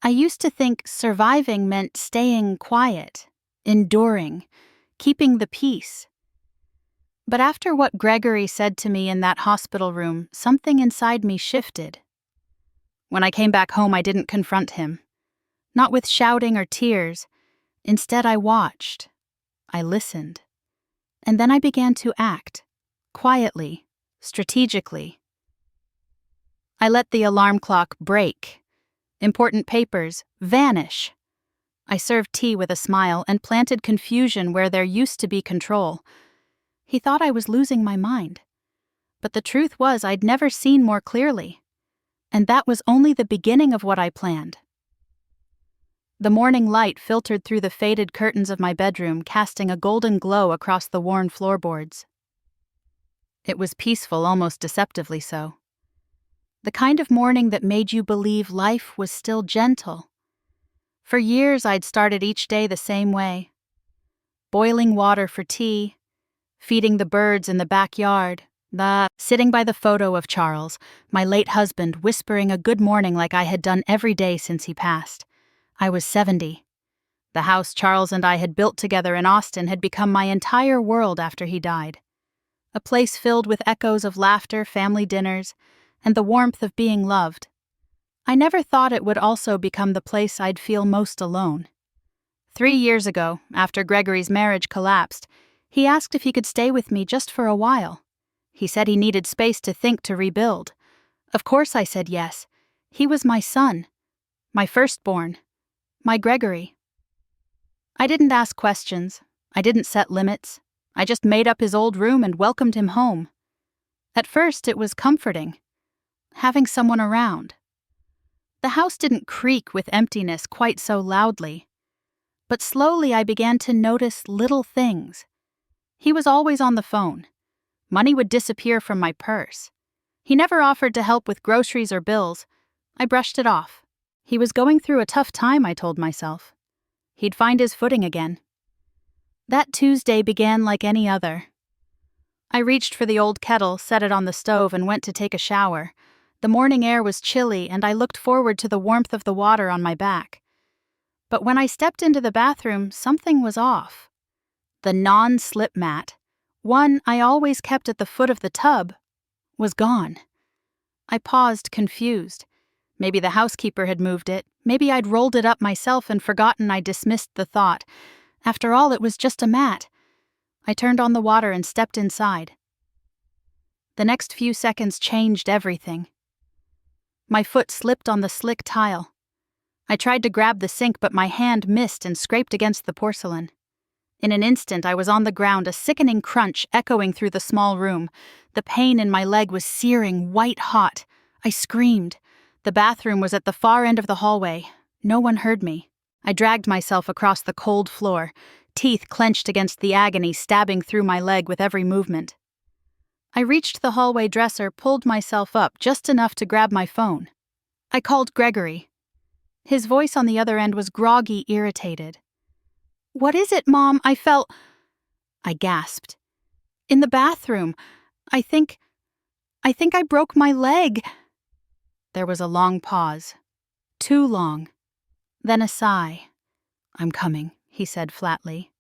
I used to think surviving meant staying quiet, enduring, keeping the peace. But after what Gregory said to me in that hospital room, something inside me shifted. When I came back home, I didn't confront him. Not with shouting or tears. Instead, I watched. I listened. And then I began to act. Quietly. Strategically. I let the alarm clock break. Important papers vanish. I served tea with a smile and planted confusion where there used to be control. He thought I was losing my mind. But the truth was I'd never seen more clearly. And that was only the beginning of what I planned. The morning light filtered through the faded curtains of my bedroom, casting a golden glow across the worn floorboards. It was peaceful, almost deceptively so. The kind of morning that made you believe life was still gentle. For years I'd started each day the same way. Boiling water for tea, feeding the birds in the backyard, sitting by the photo of Charles, my late husband, whispering a good morning like I had done every day since he passed. I was 70. The house Charles and I had built together in Austin had become my entire world after he died. A place filled with echoes of laughter, family dinners, and the warmth of being loved. I never thought it would also become the place I'd feel most alone. 3 years ago, after Gregory's marriage collapsed, he asked if he could stay with me just for a while. He said he needed space to think, to rebuild. Of course I said yes. He was my son, my firstborn, my Gregory. I didn't ask questions. I didn't set limits. I just made up his old room and welcomed him home. At first, it was comforting, having someone around. The house didn't creak with emptiness quite so loudly. But slowly I began to notice little things. He was always on the phone. Money would disappear from my purse. He never offered to help with groceries or bills. I brushed it off. He was going through a tough time, I told myself. He'd find his footing again. That Tuesday began like any other. I reached for the old kettle, set it on the stove, and went to take a shower. The morning air was chilly, and I looked forward to the warmth of the water on my back. But when I stepped into the bathroom, something was off. The non-slip mat, one I always kept at the foot of the tub, was gone. I paused, confused. Maybe the housekeeper had moved it. Maybe I'd rolled it up myself and forgotten. I dismissed the thought. After all, it was just a mat. I turned on the water and stepped inside. The next few seconds changed everything. My foot slipped on the slick tile. I tried to grab the sink, but my hand missed and scraped against the porcelain. In an instant, I was on the ground, a sickening crunch echoing through the small room. The pain in my leg was searing, white hot. I screamed. The bathroom was at the far end of the hallway. No one heard me. I dragged myself across the cold floor, teeth clenched against the agony stabbing through my leg with every movement. I reached the hallway dresser, pulled myself up just enough to grab my phone. I called Gregory. His voice on the other end was groggy, irritated. "What is it, Mom? I gasped. "In the bathroom. I think I broke my leg." There was a long pause. Too long. Then a sigh. "I'm coming," he said flatly,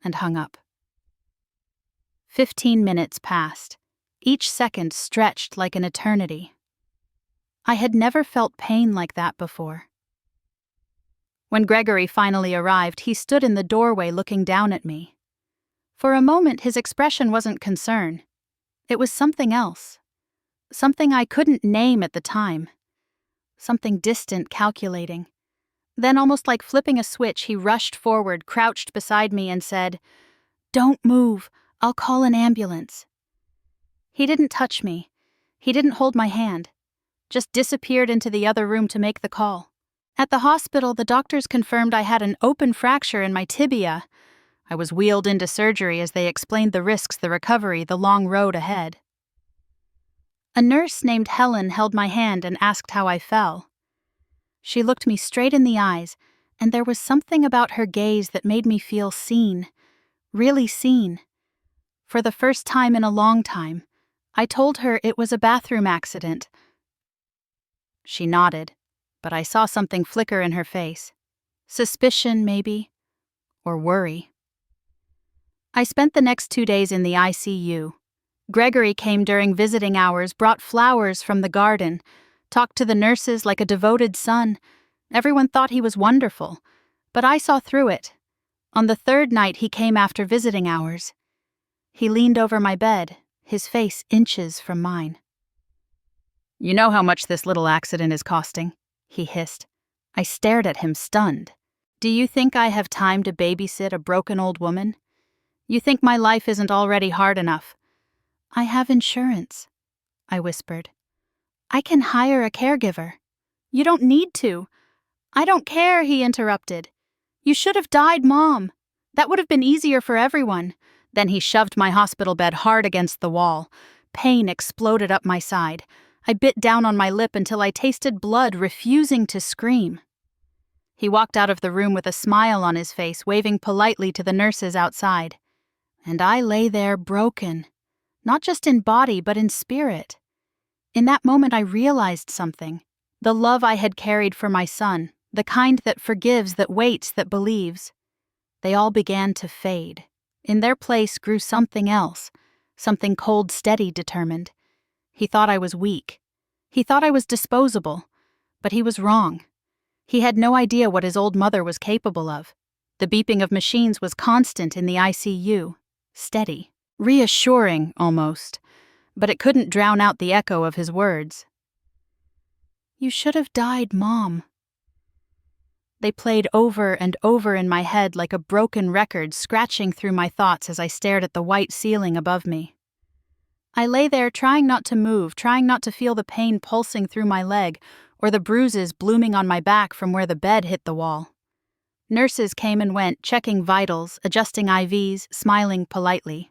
and hung up. 15 minutes passed. Each second stretched like an eternity. I had never felt pain like that before. When Gregory finally arrived, he stood in the doorway looking down at me. For a moment, his expression wasn't concern. It was something else. Something I couldn't name at the time. Something distant, calculating. Then, almost like flipping a switch, he rushed forward, crouched beside me, and said, "Don't move. I'll call an ambulance." He didn't touch me. He didn't hold my hand. Just disappeared into the other room to make the call. At the hospital, the doctors confirmed I had an open fracture in my tibia. I was wheeled into surgery as they explained the risks, the recovery, the long road ahead. A nurse named Helen held my hand and asked how I fell. She looked me straight in the eyes, and there was something about her gaze that made me feel seen, really seen. For the first time in a long time, I told her it was a bathroom accident. She nodded, but I saw something flicker in her face. Suspicion, maybe, or worry. I spent the next 2 days in the ICU. Gregory came during visiting hours, brought flowers from the garden, talked to the nurses like a devoted son. Everyone thought he was wonderful, but I saw through it. On the 3rd night he came after visiting hours. He leaned over my bed, his face inches from mine. "You know how much this little accident is costing," he hissed. I stared at him, stunned. "Do you think I have time to babysit a broken old woman? You think my life isn't already hard enough?" "I have insurance," I whispered. "I can hire a caregiver." "You don't need to." "I don't care," he interrupted. "You should have died, Mom. That would have been easier for everyone." Then he shoved my hospital bed hard against the wall. Pain exploded up my side. I bit down on my lip until I tasted blood, refusing to scream. He walked out of the room with a smile on his face, waving politely to the nurses outside. And I lay there broken, not just in body but in spirit. In that moment I realized something. The love I had carried for my son, the kind that forgives, that waits, that believes. They all began to fade. In their place grew something else, something cold, steady, determined. He thought I was weak. He thought I was disposable. But he was wrong. He had no idea what his old mother was capable of. The beeping of machines was constant in the ICU, steady, reassuring almost, but it couldn't drown out the echo of his words. "You should have died, Mom." They played over and over in my head like a broken record, scratching through my thoughts as I stared at the white ceiling above me. I lay there trying not to move, trying not to feel the pain pulsing through my leg or the bruises blooming on my back from where the bed hit the wall. Nurses came and went, checking vitals, adjusting IVs, smiling politely.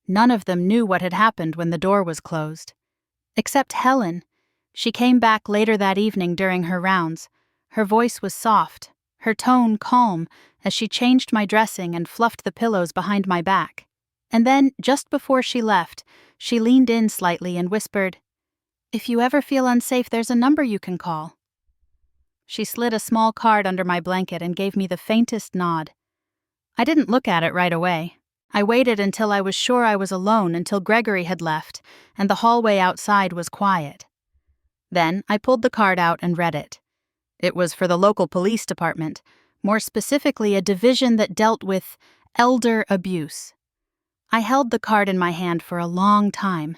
None of them knew what had happened when the door was closed. Except Helen. She came back later that evening during her rounds. Her voice was soft, her tone calm, as she changed my dressing and fluffed the pillows behind my back. And then, just before she left, she leaned in slightly and whispered, "If you ever feel unsafe, there's a number you can call." She slid a small card under my blanket and gave me the faintest nod. I didn't look at it right away. I waited until I was sure I was alone, until Gregory had left, and the hallway outside was quiet. Then I pulled the card out and read it. It was for the local police department, more specifically a division that dealt with elder abuse. I held the card in my hand for a long time.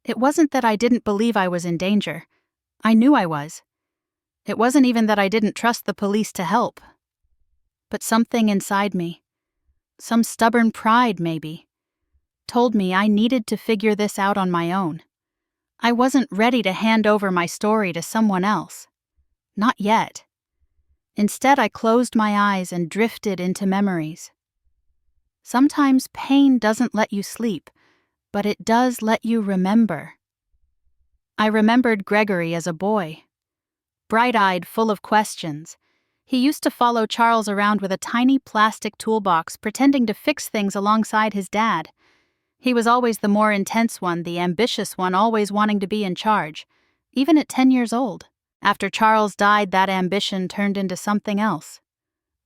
It wasn't that I didn't believe I was in danger. I knew I was. It wasn't even that I didn't trust the police to help. But something inside me, some stubborn pride maybe, told me I needed to figure this out on my own. I wasn't ready to hand over my story to someone else. Not yet. Instead, I closed my eyes and drifted into memories. Sometimes pain doesn't let you sleep, but it does let you remember. I remembered Gregory as a boy. Bright-eyed, full of questions. He used to follow Charles around with a tiny plastic toolbox, pretending to fix things alongside his dad. He was always the more intense one, the ambitious one, always wanting to be in charge, even at 10 years old. After Charles died, that ambition turned into something else.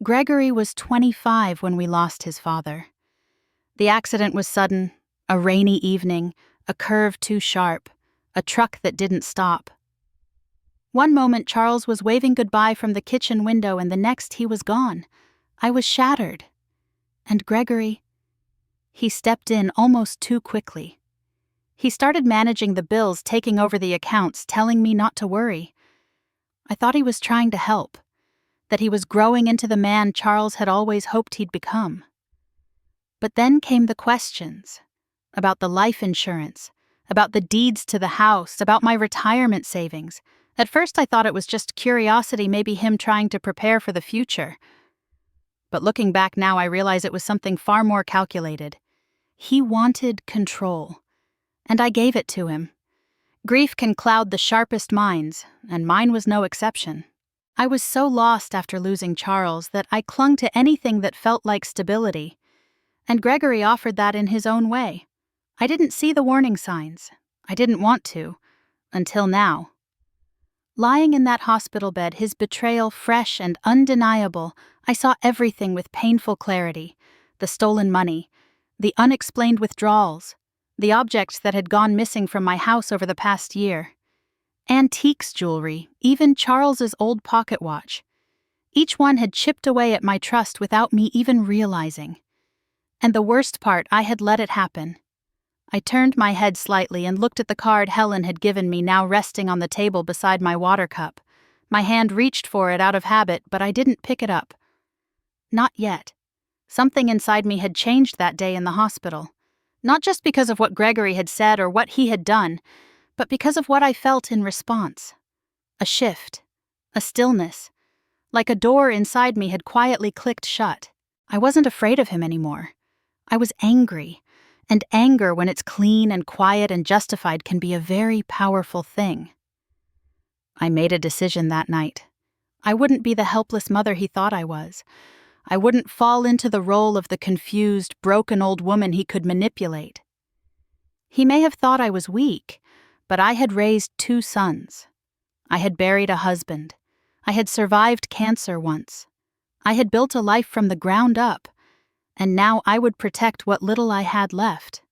Gregory was 25 when we lost his father. The accident was sudden, a rainy evening, a curve too sharp, a truck that didn't stop. One moment Charles was waving goodbye from the kitchen window, and the next he was gone. I was shattered. And Gregory, he stepped in almost too quickly. He started managing the bills, taking over the accounts, telling me not to worry. I thought he was trying to help, that he was growing into the man Charles had always hoped he'd become. But then came the questions about the life insurance, about the deeds to the house, about my retirement savings. At first I thought it was just curiosity, maybe him trying to prepare for the future. But looking back now, I realize it was something far more calculated. He wanted control, and I gave it to him. Grief can cloud the sharpest minds, and mine was no exception. I was so lost after losing Charles that I clung to anything that felt like stability. And Gregory offered that in his own way. I didn't see the warning signs. I didn't want to, until now. Lying in that hospital bed, his betrayal fresh and undeniable, I saw everything with painful clarity. The stolen money, the unexplained withdrawals, the objects that had gone missing from my house over the past year. Antiques jewelry, even Charles's old pocket watch. Each one had chipped away at my trust without me even realizing. And the worst part, I had let it happen. I turned my head slightly and looked at the card Helen had given me, now resting on the table beside my water cup. My hand reached for it out of habit, but I didn't pick it up. Not yet. Something inside me had changed that day in the hospital. Not just because of what Gregory had said or what he had done, but because of what I felt in response. A shift. A stillness. Like a door inside me had quietly clicked shut. I wasn't afraid of him anymore. I was angry. And anger, when it's clean and quiet and justified, can be a very powerful thing. I made a decision that night. I wouldn't be the helpless mother he thought I was. I wouldn't fall into the role of the confused, broken old woman he could manipulate. He may have thought I was weak, but I had raised 2 sons. I had buried a husband. I had survived cancer once. I had built a life from the ground up. And now I would protect what little I had left.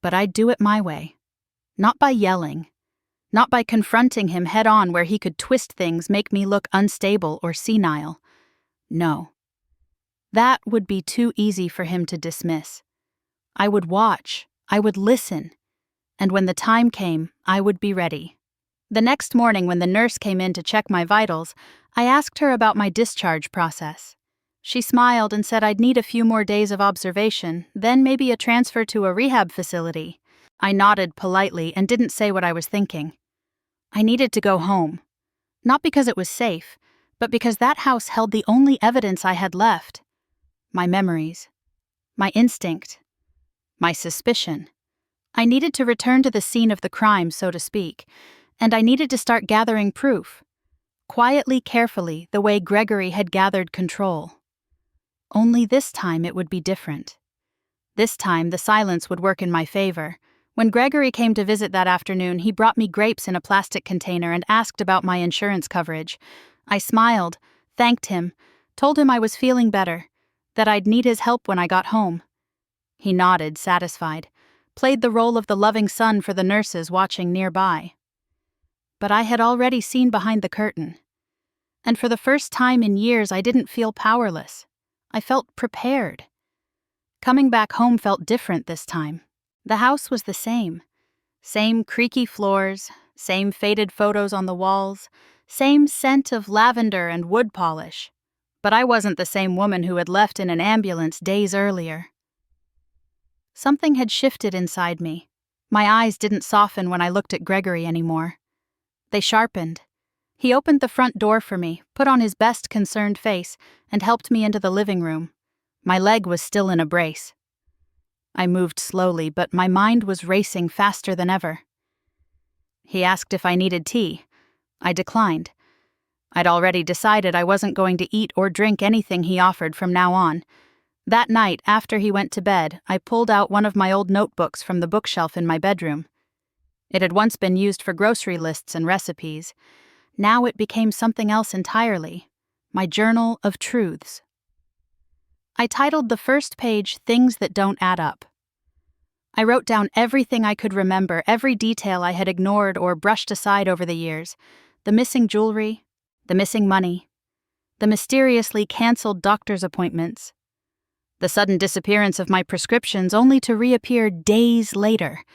But I'd do it my way. Not by yelling. Not by confronting him head-on where he could twist things, make me look unstable or senile. No. That would be too easy for him to dismiss. I would watch. I would listen. And when the time came, I would be ready. The next morning, when the nurse came in to check my vitals, I asked her about my discharge process. She smiled and said I'd need a few more days of observation, then maybe a transfer to a rehab facility. I nodded politely and didn't say what I was thinking. I needed to go home. Not because it was safe, but because that house held the only evidence I had left. My memories. My instinct. My suspicion. I needed to return to the scene of the crime, so to speak, and I needed to start gathering proof. Quietly, carefully, the way Gregory had gathered control. Only this time it would be different. This time the silence would work in my favor. When Gregory came to visit that afternoon, he brought me grapes in a plastic container and asked about my insurance coverage. I smiled, thanked him, told him I was feeling better, that I'd need his help when I got home. He nodded, satisfied, played the role of the loving son for the nurses watching nearby. But I had already seen behind the curtain. And for the first time in years, I didn't feel powerless. I felt prepared. Coming back home felt different this time. The house was the same. Same creaky floors, same faded photos on the walls, same scent of lavender and wood polish. But I wasn't the same woman who had left in an ambulance days earlier. Something had shifted inside me. My eyes didn't soften when I looked at Gregory anymore. They sharpened. He opened the front door for me, put on his best concerned face, and helped me into the living room. My leg was still in a brace. I moved slowly, but my mind was racing faster than ever. He asked if I needed tea. I declined. I'd already decided I wasn't going to eat or drink anything he offered from now on. That night, after he went to bed, I pulled out one of my old notebooks from the bookshelf in my bedroom. It had once been used for grocery lists and recipes. Now it became something else entirely, my journal of truths. I titled the first page, Things That Don't Add Up. I wrote down everything I could remember, every detail I had ignored or brushed aside over the years. The missing jewelry, the missing money, the mysteriously canceled doctor's appointments, the sudden disappearance of my prescriptions only to reappear days later,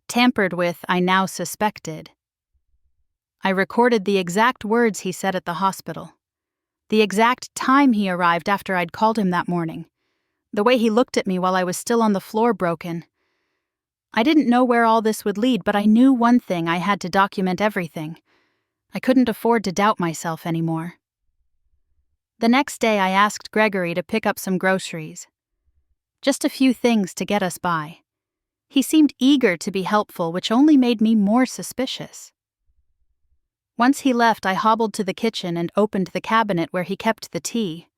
tampered with, I now suspected. I recorded the exact words he said at the hospital, the exact time he arrived after I'd called him that morning, the way he looked at me while I was still on the floor broken. I didn't know where all this would lead, but I knew one thing: I had to document everything. I couldn't afford to doubt myself anymore. The next day I asked Gregory to pick up some groceries. Just a few things to get us by. He seemed eager to be helpful, which only made me more suspicious. Once he left, I hobbled to the kitchen and opened the cabinet where he kept the tea.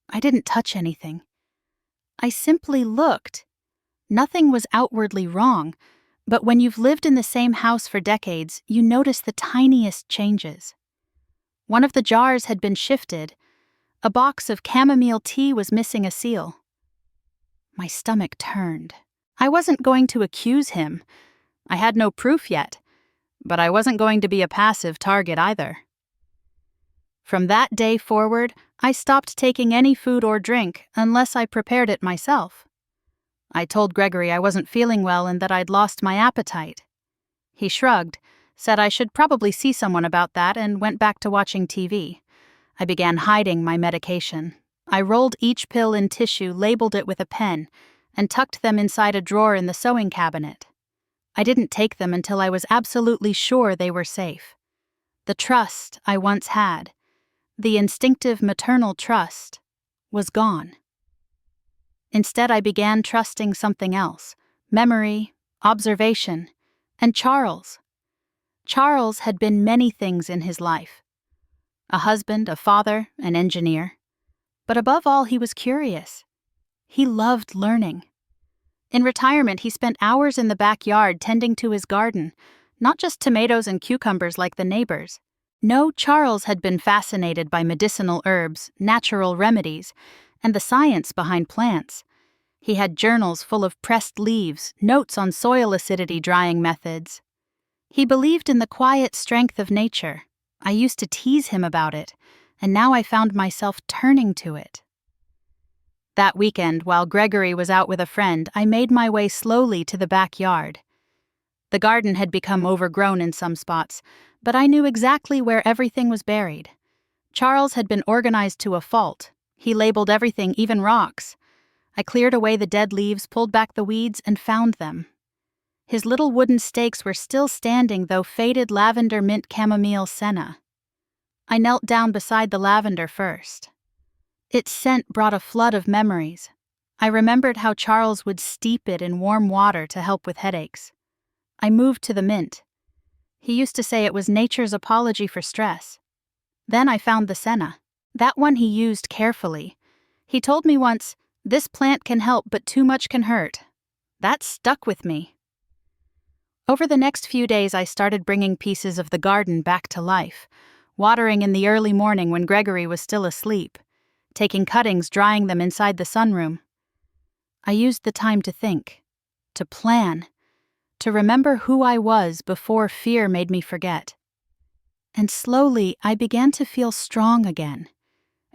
I didn't touch anything. I simply looked. Nothing was outwardly wrong, But when you've lived in the same house for decades, you notice the tiniest changes. One of the jars had been shifted. A box of chamomile tea was missing a seal. My stomach turned. I wasn't going to accuse him. I had no proof yet, but I wasn't going to be a passive target either. From that day forward, I stopped taking any food or drink unless I prepared it myself. I told Gregory I wasn't feeling well and that I'd lost my appetite. He shrugged, said I should probably see someone about that, and went back to watching TV. I began hiding my medication. I rolled each pill in tissue, labeled it with a pen, and tucked them inside a drawer in the sewing cabinet. I didn't take them until I was absolutely sure they were safe. The trust I once had, the instinctive maternal trust, was gone. Instead, I began trusting something else: memory, observation, and Charles. Charles had been many things in his life: a husband, a father, an engineer. But above all, he was curious. He loved learning. In retirement, he spent hours in the backyard tending to his garden, not just tomatoes and cucumbers like the neighbors. No, Charles had been fascinated by medicinal herbs, natural remedies, and the science behind plants. He had journals full of pressed leaves, notes on soil acidity drying methods. He believed in the quiet strength of nature. I used to tease him about it, and now I found myself turning to it. That weekend, while Gregory was out with a friend, I made my way slowly to the backyard. The garden had become overgrown in some spots, but I knew exactly where everything was buried. Charles had been organized to a fault. He labeled everything, even rocks. I cleared away the dead leaves, pulled back the weeds, and found them. His little wooden stakes were still standing, though faded lavender mint chamomile senna. I knelt down beside the lavender first. Its scent brought a flood of memories. I remembered how Charles would steep it in warm water to help with headaches. I moved to the mint. He used to say it was nature's apology for stress. Then I found the senna. That one he used carefully. He told me once, "This plant can help, but too much can hurt." That stuck with me. Over the next few days, I started bringing pieces of the garden back to life, watering in the early morning when Gregory was still asleep, taking cuttings, drying them inside the sunroom. I used the time to think, to plan, to remember who I was before fear made me forget. And slowly, I began to feel strong again.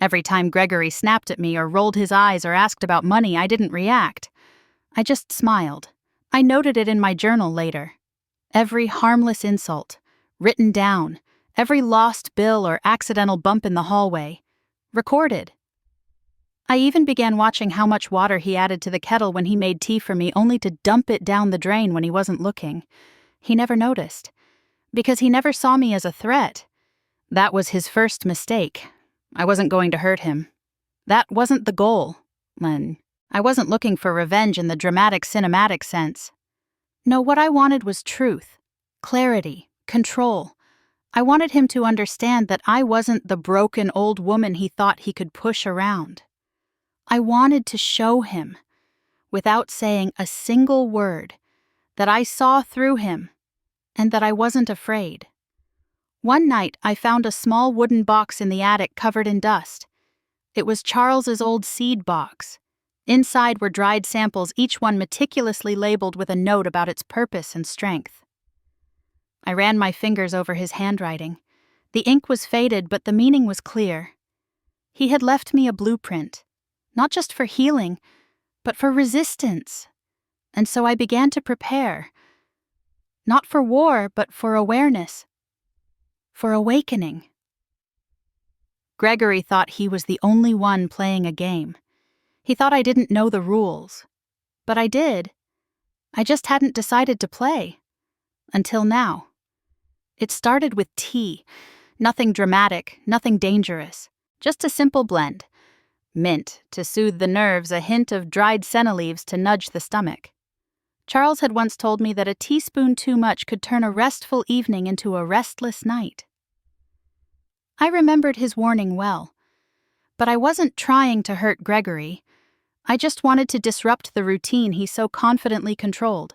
Every time Gregory snapped at me or rolled his eyes or asked about money, I didn't react. I just smiled. I noted it in my journal later. Every harmless insult, written down, every lost bill or accidental bump in the hallway, recorded. I even began watching how much water he added to the kettle when he made tea for me, only to dump it down the drain when he wasn't looking. He never noticed, because he never saw me as a threat. That was his first mistake. I wasn't going to hurt him. That wasn't the goal, Len. I wasn't looking for revenge in the dramatic cinematic sense. No, what I wanted was truth, clarity, control. I wanted him to understand that I wasn't the broken old woman he thought he could push around. I wanted to show him, without saying a single word, that I saw through him and that I wasn't afraid. One night, I found a small wooden box in the attic covered in dust. It was Charles's old seed box. Inside were dried samples, each one meticulously labeled with a note about its purpose and strength. I ran my fingers over his handwriting. The ink was faded, but the meaning was clear. He had left me a blueprint, not just for healing, but for resistance. And so I began to prepare. Not for war, but for awareness. For awakening. Gregory thought he was the only one playing a game. He thought I didn't know the rules. But I did. I just hadn't decided to play. Until now. It started with tea. Nothing dramatic, nothing dangerous. Just a simple blend. Mint, to soothe the nerves, a hint of dried senna leaves to nudge the stomach. Charles had once told me that a teaspoon too much could turn a restful evening into a restless night. I remembered his warning well. But I wasn't trying to hurt Gregory. I just wanted to disrupt the routine he so confidently controlled.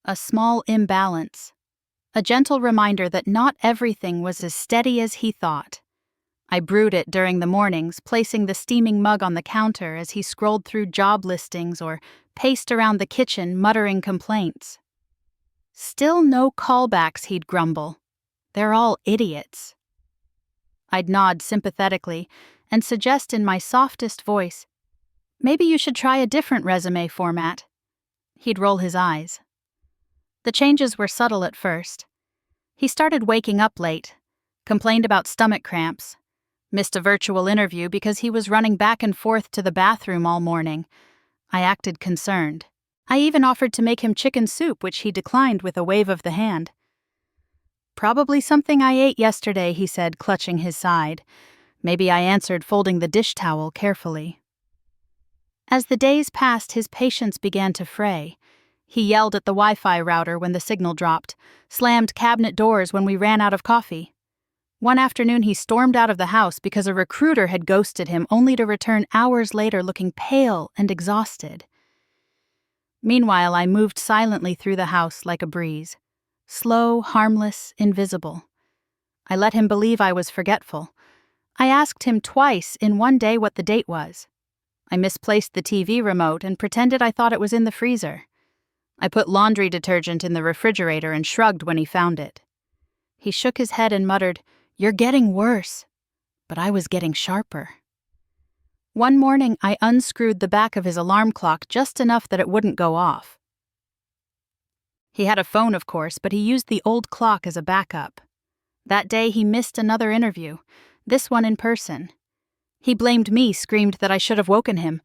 a small imbalance, a gentle reminder that not everything was as steady as he thought. I brewed it during the mornings, placing the steaming mug on the counter as he scrolled through job listings or paced around the kitchen muttering complaints. Still no callbacks, he'd grumble. They're all idiots. I'd nod sympathetically and suggest in my softest voice, maybe you should try a different resume format. He'd roll his eyes. The changes were subtle at first. He started waking up late, complained about stomach cramps, missed a virtual interview because he was running back and forth to the bathroom all morning. I acted concerned. I even offered to make him chicken soup, which he declined with a wave of the hand. Probably something I ate yesterday, he said, clutching his side. Maybe I answered, folding the dish towel carefully. As the days passed, his patience began to fray. He yelled at the Wi-Fi router when the signal dropped, slammed cabinet doors when we ran out of coffee. One afternoon he stormed out of the house because a recruiter had ghosted him, only to return hours later looking pale and exhausted. Meanwhile, I moved silently through the house like a breeze. Slow, harmless, invisible. I let him believe I was forgetful. I asked him twice in one day what the date was. I misplaced the TV remote and pretended I thought it was in the freezer. I put laundry detergent in the refrigerator and shrugged when he found it. He shook his head and muttered, "You're getting worse." But I was getting sharper. One morning, I unscrewed the back of his alarm clock just enough that it wouldn't go off. He had a phone, of course, but he used the old clock as a backup. That day, he missed another interview, this one in person. He blamed me, screamed that I should have woken him.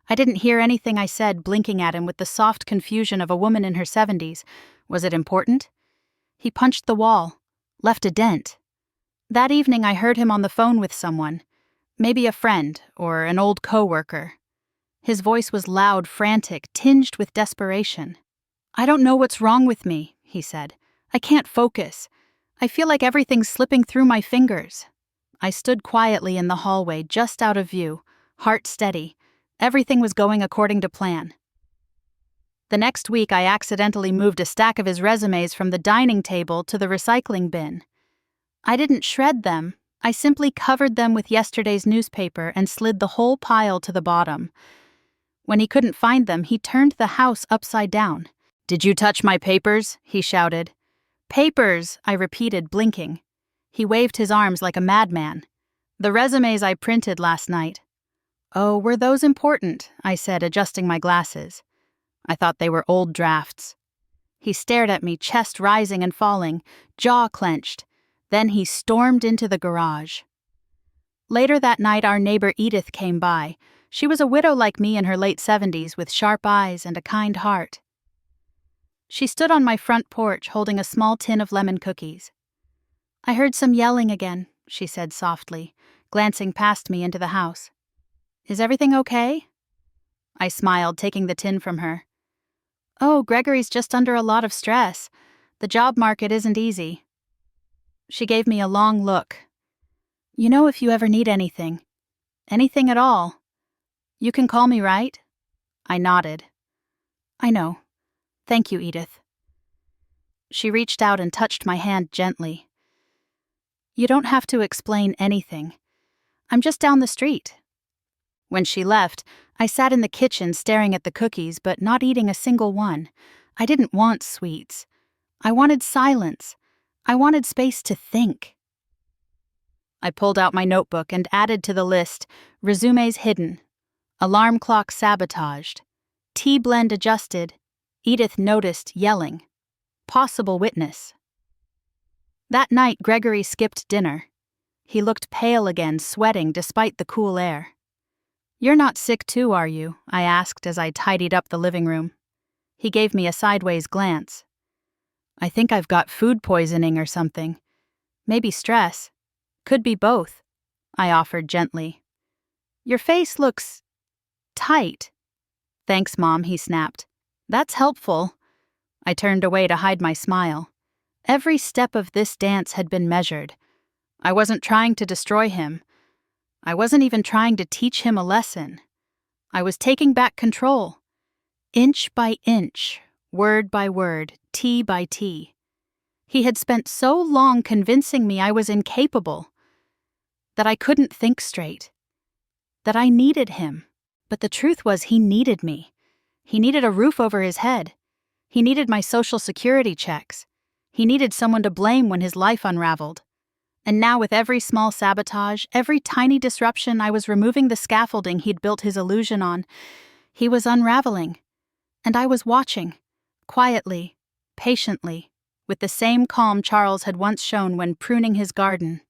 I didn't hear anything I said, blinking at him with the soft confusion of a woman in her 70s. Was it important? He punched the wall, left a dent. That evening, I heard him on the phone with someone, maybe a friend or an old coworker. His voice was loud, frantic, tinged with desperation. "I don't know what's wrong with me," he said. "I can't focus. I feel like everything's slipping through my fingers." I stood quietly in the hallway, just out of view, heart steady. Everything was going according to plan. The next week, I accidentally moved a stack of his resumes from the dining table to the recycling bin. I didn't shred them. I simply covered them with yesterday's newspaper and slid the whole pile to the bottom. When he couldn't find them, he turned the house upside down. "Did you touch my papers?" he shouted. "Papers," I repeated, blinking. He waved his arms like a madman. "The resumes I printed last night." "Oh, were those important?" I said, adjusting my glasses. I thought they were old drafts. He stared at me, chest rising and falling, jaw clenched. Then he stormed into the garage. Later that night, our neighbor Edith came by. She was a widow like me in her late 70s with sharp eyes and a kind heart. She stood on my front porch holding a small tin of lemon cookies. "I heard some yelling again," she said softly, glancing past me into the house. "Is everything okay?" I smiled, taking the tin from her. "Oh, Gregory's just under a lot of stress. The job market isn't easy." She gave me a long look. "You know, if you ever need anything at all, you can call me, right?" I nodded. "I know. Thank you, Edith." She reached out and touched my hand gently. "You don't have to explain anything. I'm just down the street." When she left, I sat in the kitchen staring at the cookies, but not eating a single one. I didn't want sweets. I wanted silence. I wanted space to think. I pulled out my notebook and added to the list, resumes hidden, alarm clock sabotaged, tea blend adjusted, Edith noticed yelling, possible witness. That night, Gregory skipped dinner. He looked pale again, sweating despite the cool air. "You're not sick too, are you?" I asked as I tidied up the living room. He gave me a sideways glance. "I think I've got food poisoning or something. Maybe stress. Could be both," I offered gently. "Your face looks tight." "Thanks, Mom," he snapped. "That's helpful." I turned away to hide my smile. Every step of this dance had been measured. I wasn't trying to destroy him. I wasn't even trying to teach him a lesson. I was taking back control. Inch by inch, word by word, T by T. He had spent so long convincing me I was incapable, that I couldn't think straight, that I needed him. But the truth was he needed me. He needed a roof over his head. He needed my social security checks. He needed someone to blame when his life unraveled. And now with every small sabotage, every tiny disruption, I was removing the scaffolding he'd built his illusion on. He was unraveling. And I was watching, quietly, patiently, with the same calm Charles had once shown when pruning his garden,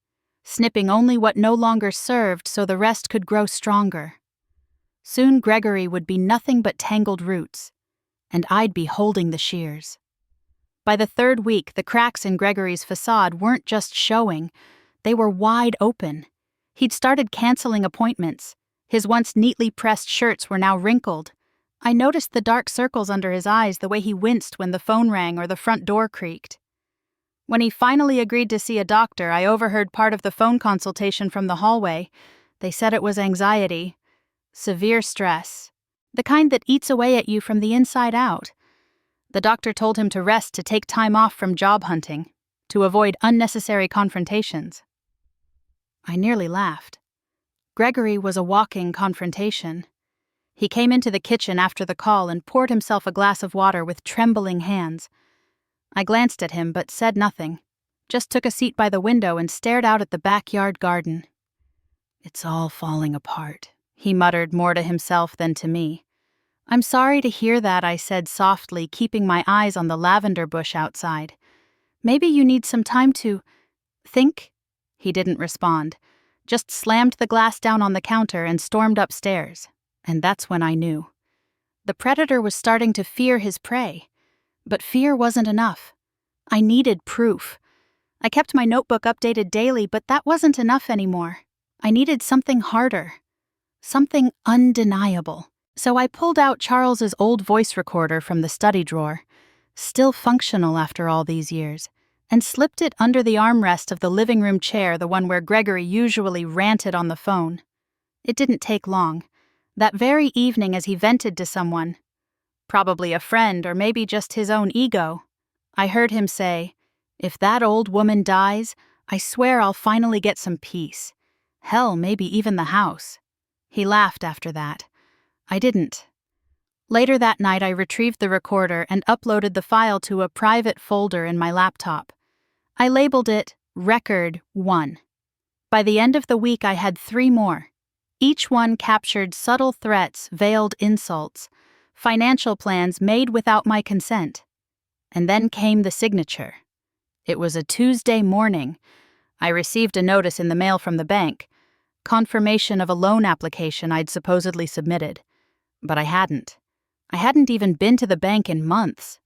snipping only what no longer served so the rest could grow stronger. Soon Gregory would be nothing but tangled roots, and I'd be holding the shears. By the third week, the cracks in Gregory's facade weren't just showing, they were wide open. He'd started canceling appointments. His once neatly pressed shirts were now wrinkled. I noticed the dark circles under his eyes, the way he winced when the phone rang or the front door creaked. When he finally agreed to see a doctor, I overheard part of the phone consultation from the hallway. They said it was anxiety, severe stress, the kind that eats away at you from the inside out. The doctor told him to rest, to take time off from job hunting, to avoid unnecessary confrontations. I nearly laughed. Gregory was a walking confrontation. He came into the kitchen after the call and poured himself a glass of water with trembling hands. I glanced at him but said nothing, just took a seat by the window and stared out at the backyard garden. "It's all falling apart," he muttered, more to himself than to me. "I'm sorry to hear that," I said softly, keeping my eyes on the lavender bush outside. "Maybe you need some time to think?" He didn't respond, just slammed the glass down on the counter and stormed upstairs. And that's when I knew. The predator was starting to fear his prey. But fear wasn't enough. I needed proof. I kept my notebook updated daily, but that wasn't enough anymore. I needed something harder. Something undeniable. So I pulled out Charles's old voice recorder from the study drawer, still functional after all these years, and slipped it under the armrest of the living room chair, the one where Gregory usually ranted on the phone. It didn't take long. That very evening, as he vented to someone, probably a friend or maybe just his own ego, I heard him say, "If that old woman dies, I swear I'll finally get some peace. Hell, maybe even the house." He laughed after that. I didn't. Later that night, I retrieved the recorder and uploaded the file to a private folder in my laptop. I labeled it Record 1. By the end of the week, I had 3 more. Each one captured subtle threats, veiled insults, financial plans made without my consent. And then came the signature. It was a Tuesday morning. I received a notice in the mail from the bank, confirmation of a loan application I'd supposedly submitted. But I hadn't. I hadn't even been to the bank in months.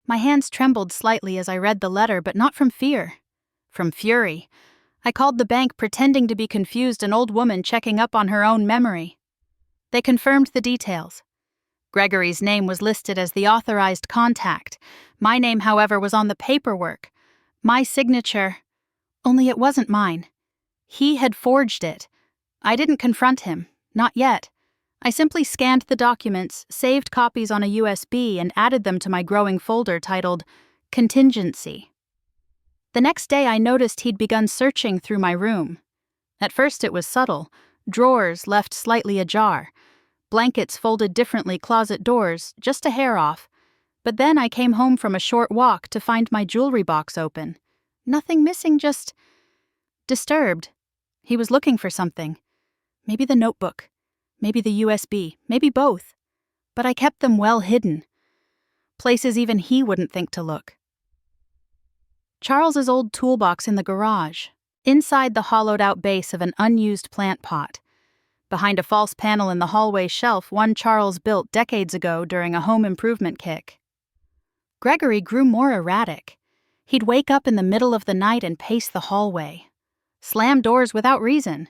My hands trembled slightly as I read the letter, but not from fear. From fury. I called the bank, pretending to be confused, an old woman checking up on her own memory. They confirmed the details. Gregory's name was listed as the authorized contact. My name, however, was on the paperwork. My signature. Only it wasn't mine. He had forged it. I didn't confront him. Not yet. I simply scanned the documents, saved copies on a USB, and added them to my growing folder titled Contingency. The next day, I noticed he'd begun searching through my room. At first it was subtle, drawers left slightly ajar, blankets folded differently, closet doors just a hair off. But then I came home from a short walk to find my jewelry box open. Nothing missing, just disturbed. He was looking for something. Maybe the notebook, maybe the USB, maybe both. But I kept them well hidden. Places even he wouldn't think to look. Charles's old toolbox in the garage, inside the hollowed-out base of an unused plant pot. Behind a false panel in the hallway shelf, one Charles built decades ago during a home improvement kick. Gregory grew more erratic. He'd wake up in the middle of the night and pace the hallway. Slam doors without reason.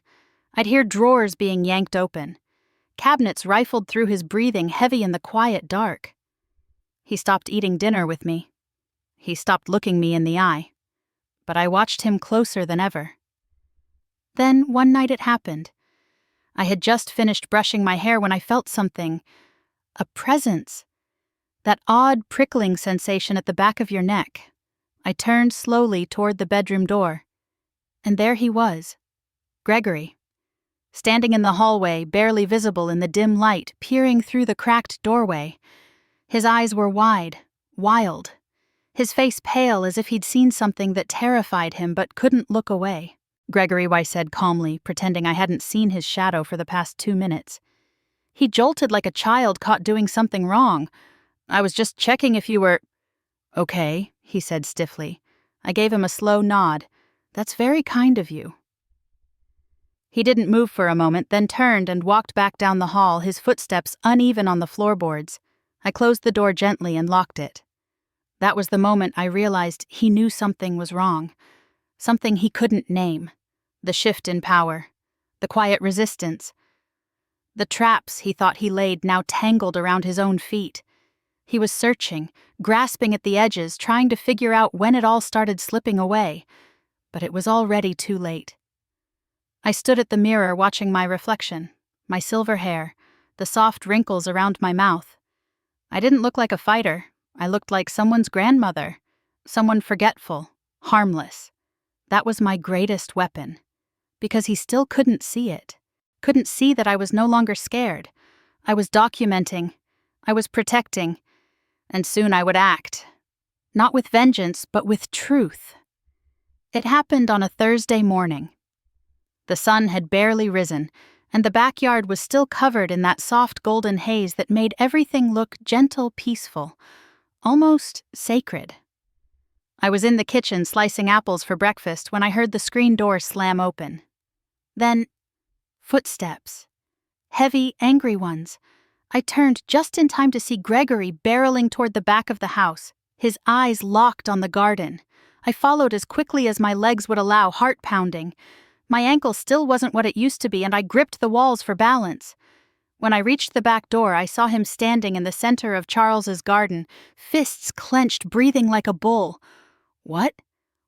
I'd hear drawers being yanked open. Cabinets rifled through his breathing, heavy in the quiet dark. He stopped eating dinner with me. He stopped looking me in the eye. But I watched him closer than ever. Then, one night it happened. I had just finished brushing my hair when I felt something. A presence. That odd prickling sensation at the back of your neck. I turned slowly toward the bedroom door. And there he was, Gregory, standing in the hallway, barely visible in the dim light, peering through the cracked doorway. His eyes were wide, wild. His face pale as if he'd seen something that terrified him but couldn't look away. "Gregory," I said calmly, pretending I hadn't seen his shadow for the past 2 minutes. "He jolted like a child caught doing something wrong. I was just checking if you were—" "Okay," he said stiffly. I gave him a slow nod. "That's very kind of you." He didn't move for a moment, then turned and walked back down the hall, his footsteps uneven on the floorboards. I closed the door gently and locked it. That was the moment I realized he knew something was wrong. Something he couldn't name. The shift in power. The quiet resistance. The traps he thought he laid now tangled around his own feet. He was searching, grasping at the edges, trying to figure out when it all started slipping away. But it was already too late. I stood at the mirror watching my reflection, my silver hair, the soft wrinkles around my mouth. I didn't look like a fighter. I looked like someone's grandmother. Someone forgetful, harmless. That was my greatest weapon. Because he still couldn't see it. Couldn't see that I was no longer scared. I was documenting. I was protecting. And soon I would act. Not with vengeance, but with truth. It happened on a Thursday morning. The sun had barely risen, and the backyard was still covered in that soft golden haze that made everything look gentle, peaceful, almost sacred. I was in the kitchen slicing apples for breakfast when I heard the screen door slam open. Then, footsteps. Heavy, angry ones. I turned just in time to see Gregory barreling toward the back of the house, his eyes locked on the garden. I followed as quickly as my legs would allow, heart pounding. My ankle still wasn't what it used to be, and I gripped the walls for balance. When I reached the back door, I saw him standing in the center of Charles's garden, fists clenched, breathing like a bull. "What?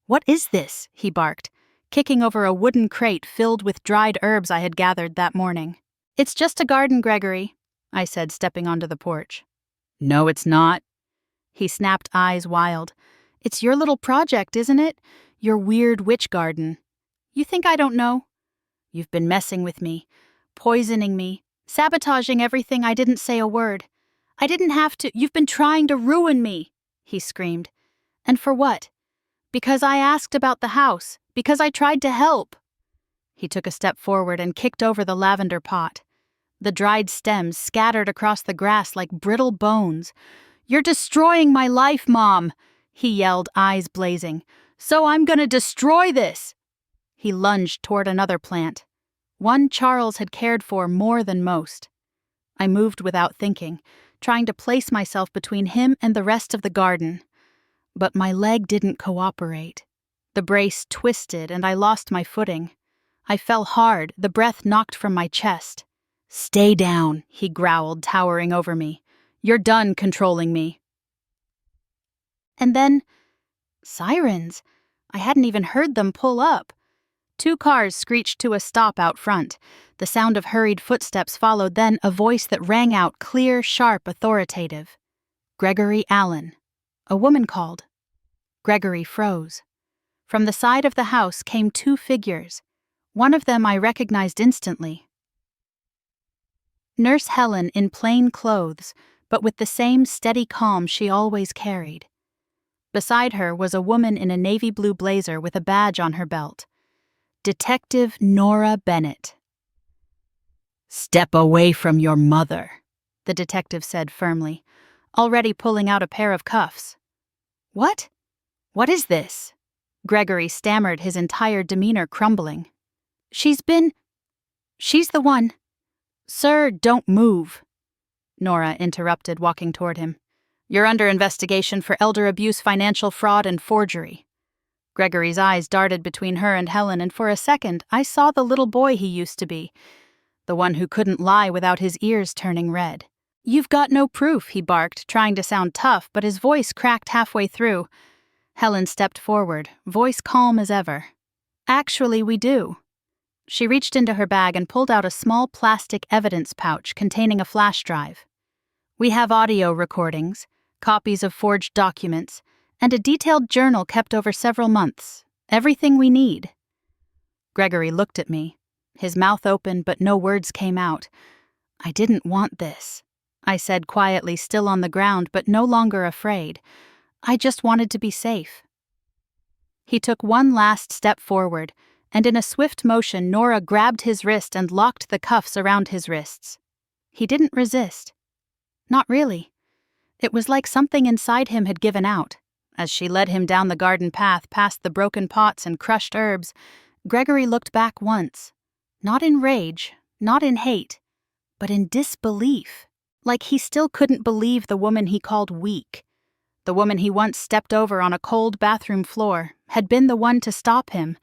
What is this?" he barked, kicking over a wooden crate filled with dried herbs I had gathered that morning. "It's just a garden, Gregory," I said, stepping onto the porch. "No, it's not." He snapped, eyes wild. "It's your little project, isn't it? Your weird witch garden. You think I don't know? You've been messing with me, poisoning me, sabotaging everything. I didn't say a word. I didn't have to. You've been trying to ruin me," he screamed. "And for what? Because I asked about the house. Because I tried to help." He took a step forward and kicked over the lavender pot. The dried stems scattered across the grass like brittle bones. "You're destroying my life, Mom," he yelled, eyes blazing. "So I'm gonna destroy this." He lunged toward another plant. One Charles had cared for more than most. I moved without thinking, trying to place myself between him and the rest of the garden. But my leg didn't cooperate. The brace twisted and I lost my footing. I fell hard, the breath knocked from my chest. "Stay down," he growled, towering over me. "You're done controlling me." And then, sirens. I hadn't even heard them pull up. 2 cars screeched to a stop out front. The sound of hurried footsteps followed, then a voice that rang out clear, sharp, authoritative. "Gregory Allen." A woman called. Gregory froze. From the side of the house came 2 figures. One of them I recognized instantly. Nurse Helen in plain clothes, but with the same steady calm she always carried. Beside her was a woman in a navy blue blazer with a badge on her belt. Detective Nora Bennett. "Step away from your mother," the detective said firmly, already pulling out a pair of cuffs. "What? What is this?" Gregory stammered, his entire demeanor crumbling. She's the one." "Sir, don't move," Nora interrupted, walking toward him. "You're under investigation for elder abuse, financial fraud, and forgery." Gregory's eyes darted between her and Helen, and for a second I saw the little boy he used to be, the one who couldn't lie without his ears turning red. "You've got no proof," he barked, trying to sound tough, but his voice cracked halfway through. Helen stepped forward, voice calm as ever. "Actually, we do." She reached into her bag and pulled out a small plastic evidence pouch containing a flash drive. "We have audio recordings, copies of forged documents, and a detailed journal kept over several months. Everything we need. Gregory looked at me, his mouth open but no words came out. I didn't want this, I said quietly, still on the ground but no longer afraid. I just wanted to be safe. He took one last step forward, and in a swift motion Nora grabbed his wrist and locked the cuffs around his wrists. He didn't resist. Not really. It was like something inside him had given out. As she led him down the garden path past the broken pots and crushed herbs, Gregory looked back once. Not in rage, not in hate, but in disbelief. Like he still couldn't believe the woman he called weak. The woman he once stepped over on a cold bathroom floor had been the one to stop him.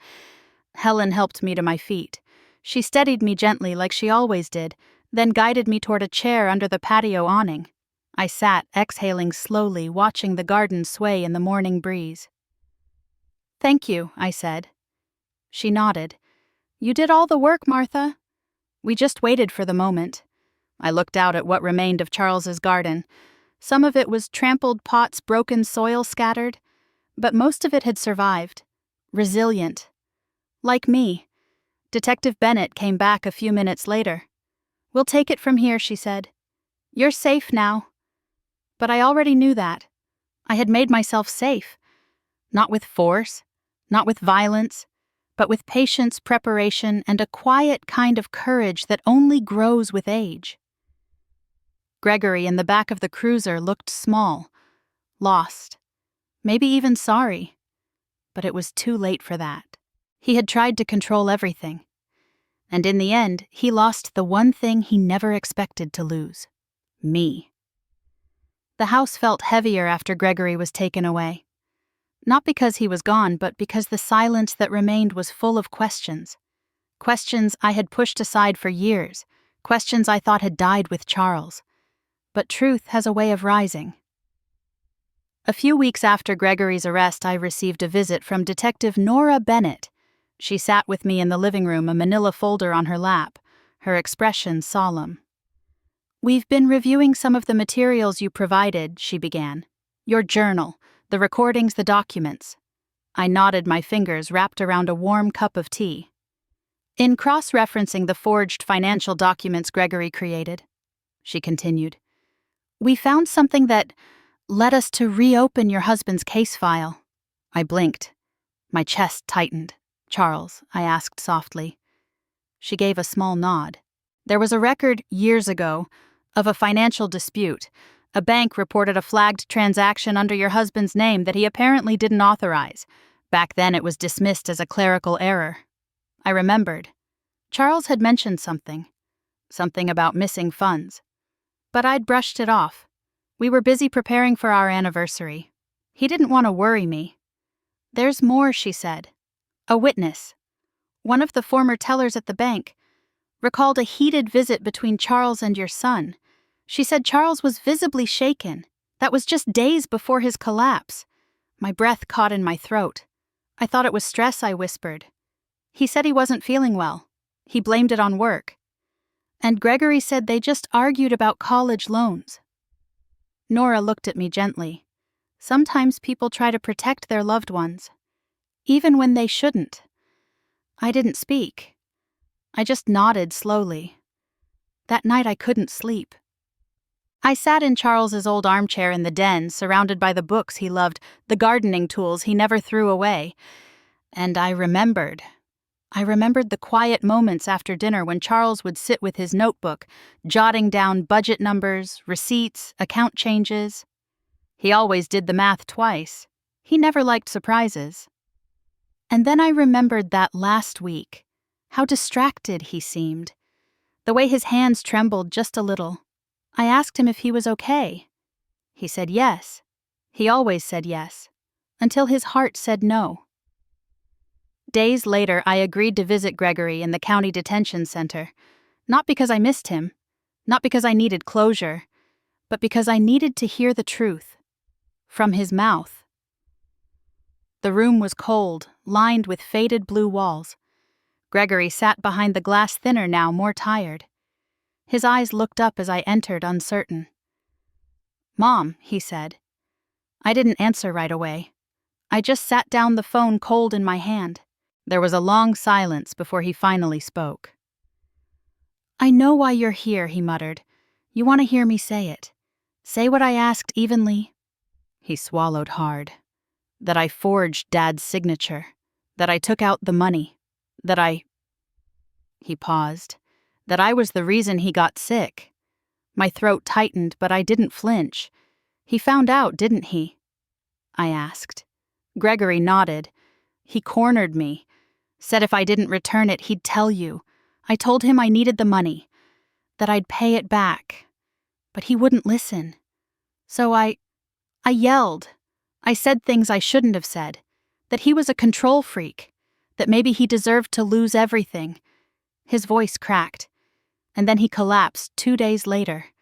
Helen helped me to my feet. She steadied me gently like she always did, then guided me toward a chair under the patio awning. I sat, exhaling slowly, watching the garden sway in the morning breeze. "Thank you," I said. She nodded. "You did all the work, Martha." We just waited for the moment. I looked out at what remained of Charles's garden. Some of it was trampled pots, broken soil scattered, but most of it had survived. Resilient. Like me. Detective Bennett came back a few minutes later. "We'll take it from here," she said. "You're safe now." But I already knew that. I had made myself safe. Not with force, not with violence, but with patience, preparation, and a quiet kind of courage that only grows with age. Gregory in the back of the cruiser looked small, lost, maybe even sorry. But it was too late for that. He had tried to control everything. And in the end, he lost the one thing he never expected to lose: me. The house felt heavier after Gregory was taken away. Not because he was gone, but because the silence that remained was full of questions. Questions I had pushed aside for years, questions I thought had died with Charles. But truth has a way of rising. A few weeks after Gregory's arrest, I received a visit from Detective Nora Bennett. She sat with me in the living room, a manila folder on her lap, her expression solemn. "We've been reviewing some of the materials you provided," she began. "Your journal, the recordings, the documents." I nodded, my fingers wrapped around a warm cup of tea. "In cross-referencing the forged financial documents Gregory created," she continued, "we found something that led us to reopen your husband's case file." I blinked. My chest tightened. "Charles?" I asked softly. She gave a small nod. "There was a record years ago of a financial dispute. A bank reported a flagged transaction under your husband's name that he apparently didn't authorize. Back then it was dismissed as a clerical error." I remembered. Charles had mentioned something about missing funds. But I'd brushed it off. We were busy preparing for our anniversary. He didn't want to worry me. "There's more," she said. "A witness, one of the former tellers at the bank, recalled a heated visit between Charles and your son. She said Charles was visibly shaken. That was just days before his collapse." My breath caught in my throat. "I thought it was stress," I whispered. "He said he wasn't feeling well. He blamed it on work. And Gregory said they just argued about college loans." Nora looked at me gently. "Sometimes people try to protect their loved ones, even when they shouldn't." I didn't speak. I just nodded slowly. That night I couldn't sleep. I sat in Charles's old armchair in the den, surrounded by the books he loved, the gardening tools he never threw away. And I remembered the quiet moments after dinner when Charles would sit with his notebook, jotting down budget numbers, receipts, account changes. He always did the math twice. He never liked surprises. And then I remembered that last week, how distracted he seemed, the way his hands trembled just a little. I asked him if he was okay. He said yes. He always said yes, until his heart said no. Days later, I agreed to visit Gregory in the county detention center, not because I missed him, not because I needed closure, but because I needed to hear the truth. From his mouth. The room was cold, lined with faded blue walls. Gregory sat behind the glass thinner now, more tired. His eyes looked up as I entered, uncertain. "Mom," he said, I didn't answer right away. I just sat down the phone cold in my hand. There was a long silence before he finally spoke. "I know why you're here," he muttered. "You want to hear me say it. Say what I asked evenly." He swallowed hard. "That I forged Dad's signature. That I took out the money. That I—" He paused. "That I was the reason he got sick." My throat tightened, but I didn't flinch. "He found out, didn't he?" I asked. Gregory nodded. "He cornered me. Said if I didn't return it, he'd tell you. I told him I needed the money. That I'd pay it back. But he wouldn't listen. So I yelled. I said things I shouldn't have said. That he was a control freak. That maybe he deserved to lose everything." His voice cracked. And then he collapsed 2 days later.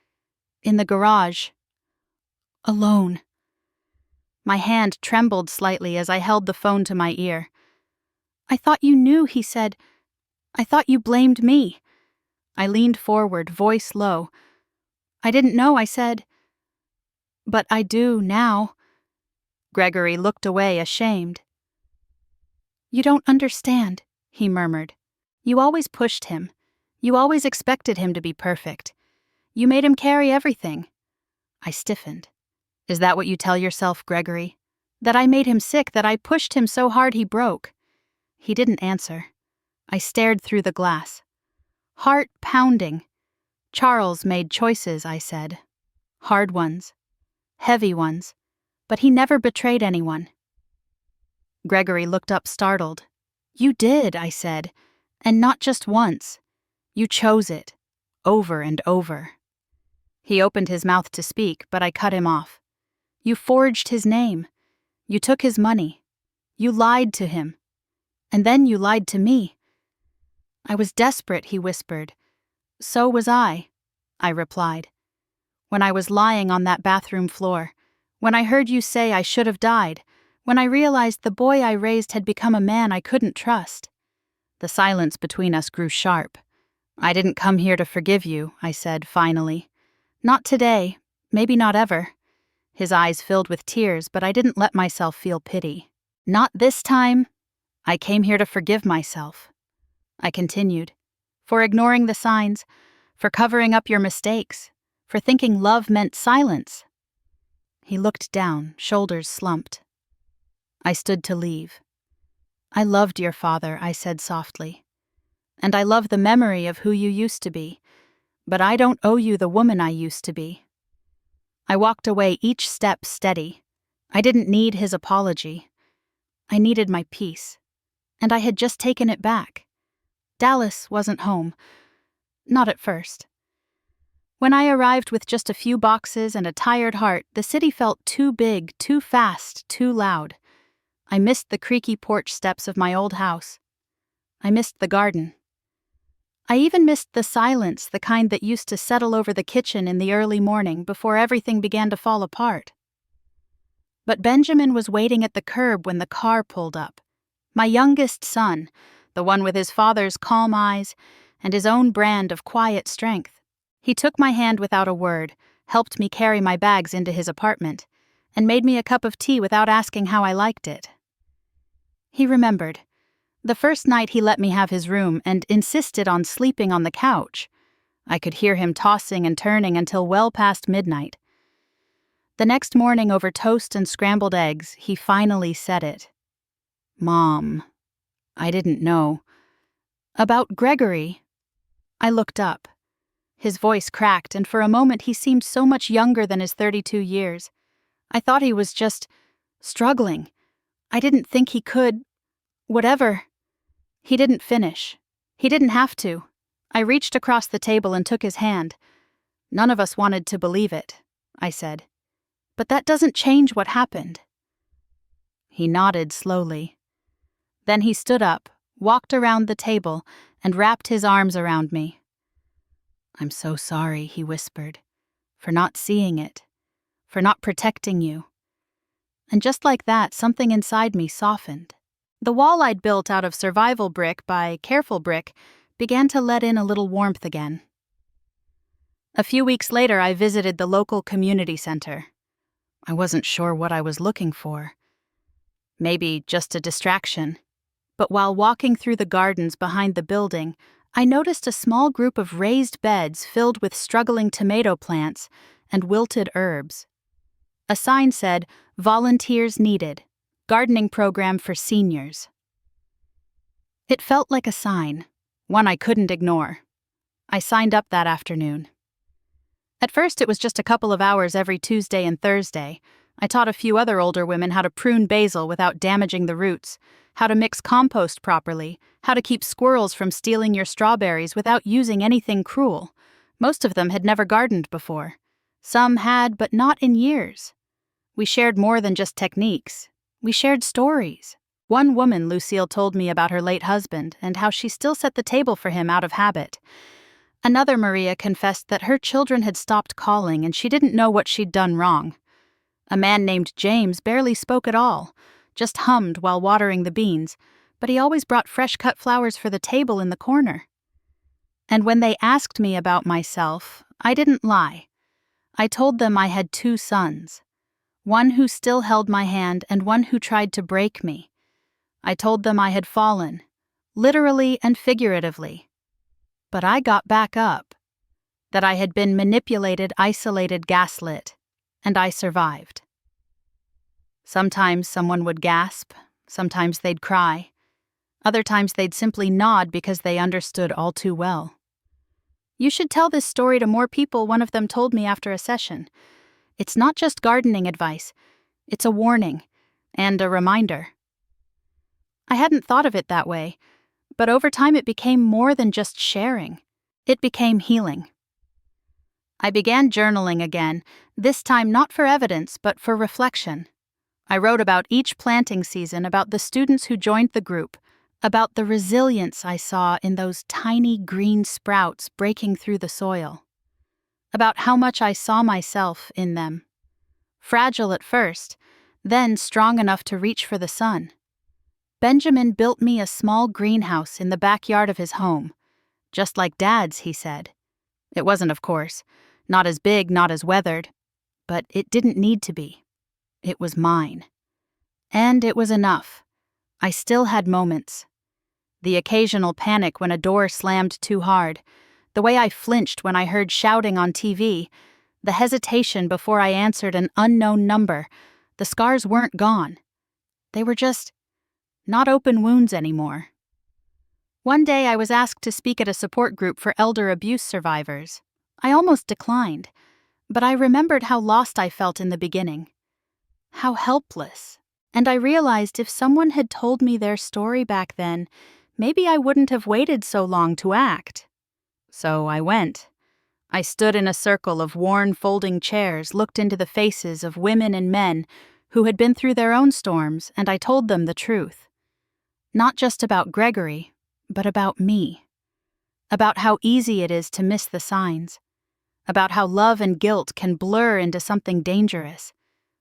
In the garage. Alone. My hand trembled slightly as I held the phone to my ear. "I thought you knew," he said. "I thought you blamed me." I leaned forward, voice low. "I didn't know," I said. "But I do now." Gregory looked away, ashamed. "You don't understand," he murmured. "You always pushed him. You always expected him to be perfect. You made him carry everything." I stiffened. "Is that what you tell yourself, Gregory? That I made him sick, that I pushed him so hard he broke?" He didn't answer. I stared through the glass. Heart pounding. "Charles made choices," I said. "Hard ones. Heavy ones. But he never betrayed anyone." Gregory looked up startled. "You did," I said. "And not just once. You chose it. Over and over." He opened his mouth to speak, but I cut him off. "You forged his name. You took his money. You lied to him. And then you lied to me." "I was desperate," he whispered. "So was I," I replied. "When I was lying on that bathroom floor, when I heard you say I should have died, when I realized the boy I raised had become a man I couldn't trust." The silence between us grew sharp. "I didn't come here to forgive you," I said finally. "Not today, maybe not ever." His eyes filled with tears, but I didn't let myself feel pity. "Not this time. I came here to forgive myself." I continued. "For ignoring the signs, for covering up your mistakes, for thinking love meant silence." He looked down, shoulders slumped. I stood to leave. "I loved your father," I said softly. "And I love the memory of who you used to be. But I don't owe you the woman I used to be." I walked away, each step steady. I didn't need his apology. I needed my peace. And I had just taken it back. Dallas wasn't home. Not at first. When I arrived with just a few boxes and a tired heart, the city felt too big, too fast, too loud. I missed the creaky porch steps of my old house. I missed the garden. I even missed the silence, the kind that used to settle over the kitchen in the early morning before everything began to fall apart. But Benjamin was waiting at the curb when the car pulled up. My youngest son, the one with his father's calm eyes and his own brand of quiet strength. He took my hand without a word, helped me carry my bags into his apartment, and made me a cup of tea without asking how I liked it. He remembered. The first night he let me have his room and insisted on sleeping on the couch. I could hear him tossing and turning until well past midnight. The next morning, over toast and scrambled eggs, he finally said it. "Mom, I didn't know." "About Gregory?" I looked up. His voice cracked, and for a moment he seemed so much younger than his 32 years. I thought he was just struggling. I didn't think he could. Whatever. He didn't finish. He didn't have to. I reached across the table and took his hand. "None of us wanted to believe it," I said. "But that doesn't change what happened." He nodded slowly. Then he stood up, walked around the table, and wrapped his arms around me. "I'm so sorry," he whispered, "for not seeing it, for not protecting you." And just like that, something inside me softened. The wall I'd built out of survival brick by careful brick began to let in a little warmth again. A few weeks later, I visited the local community center. I wasn't sure what I was looking for. Maybe just a distraction. But while walking through the gardens behind the building, I noticed a small group of raised beds filled with struggling tomato plants and wilted herbs. A sign said, "Volunteers needed. Gardening program for seniors." It felt like a sign, one I couldn't ignore. I signed up that afternoon. At first, it was just a couple of hours every Tuesday and Thursday. I taught a few other older women how to prune basil without damaging the roots, how to mix compost properly, how to keep squirrels from stealing your strawberries without using anything cruel. Most of them had never gardened before. Some had, but not in years. We shared more than just techniques. We shared stories. One woman, Lucille, told me about her late husband and how she still set the table for him out of habit. Another, Maria, confessed that her children had stopped calling and she didn't know what she'd done wrong. A man named James barely spoke at all, just hummed while watering the beans, but he always brought fresh-cut flowers for the table in the corner. And when they asked me about myself, I didn't lie. I told them I had 2 sons, one who still held my hand and one who tried to break me. I told them I had fallen, literally and figuratively. But I got back up, that I had been manipulated, isolated, gaslit, and I survived. Sometimes someone would gasp, sometimes they'd cry, other times they'd simply nod because they understood all too well. "You should tell this story to more people," one of them told me after a session. "It's not just gardening advice, it's a warning and a reminder." I hadn't thought of it that way, but over time it became more than just sharing. It became healing. I began journaling again, this time not for evidence, but for reflection. I wrote about each planting season, about the students who joined the group, about the resilience I saw in those tiny green sprouts breaking through the soil, about how much I saw myself in them. Fragile at first, then strong enough to reach for the sun. Benjamin built me a small greenhouse in the backyard of his home, just like Dad's, he said. It wasn't, of course, not as big, not as weathered, but it didn't need to be. It was mine. And it was enough. I still had moments. The occasional panic when a door slammed too hard, the way I flinched when I heard shouting on TV, the hesitation before I answered an unknown number. The scars weren't gone. They were just not open wounds anymore. One day I was asked to speak at a support group for elder abuse survivors. I almost declined, but I remembered how lost I felt in the beginning. How helpless. And I realized if someone had told me their story back then, maybe I wouldn't have waited so long to act. So I went. I stood in a circle of worn folding chairs, looked into the faces of women and men who had been through their own storms, and I told them the truth. Not just about Gregory, but about me. About how easy it is to miss the signs. About how love and guilt can blur into something dangerous.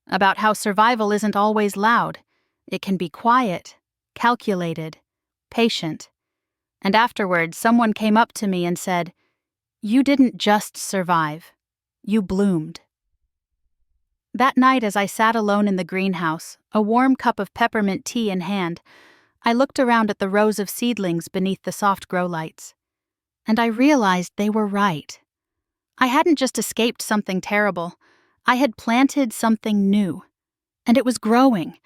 About how survival isn't always loud. It can be quiet, calculated, patient. And afterward, someone came up to me and said, "You didn't just survive. You bloomed." That night, as I sat alone in the greenhouse, a warm cup of peppermint tea in hand, I looked around at the rows of seedlings beneath the soft grow lights. And I realized they were right. I hadn't just escaped something terrible. I had planted something new. And it was growing.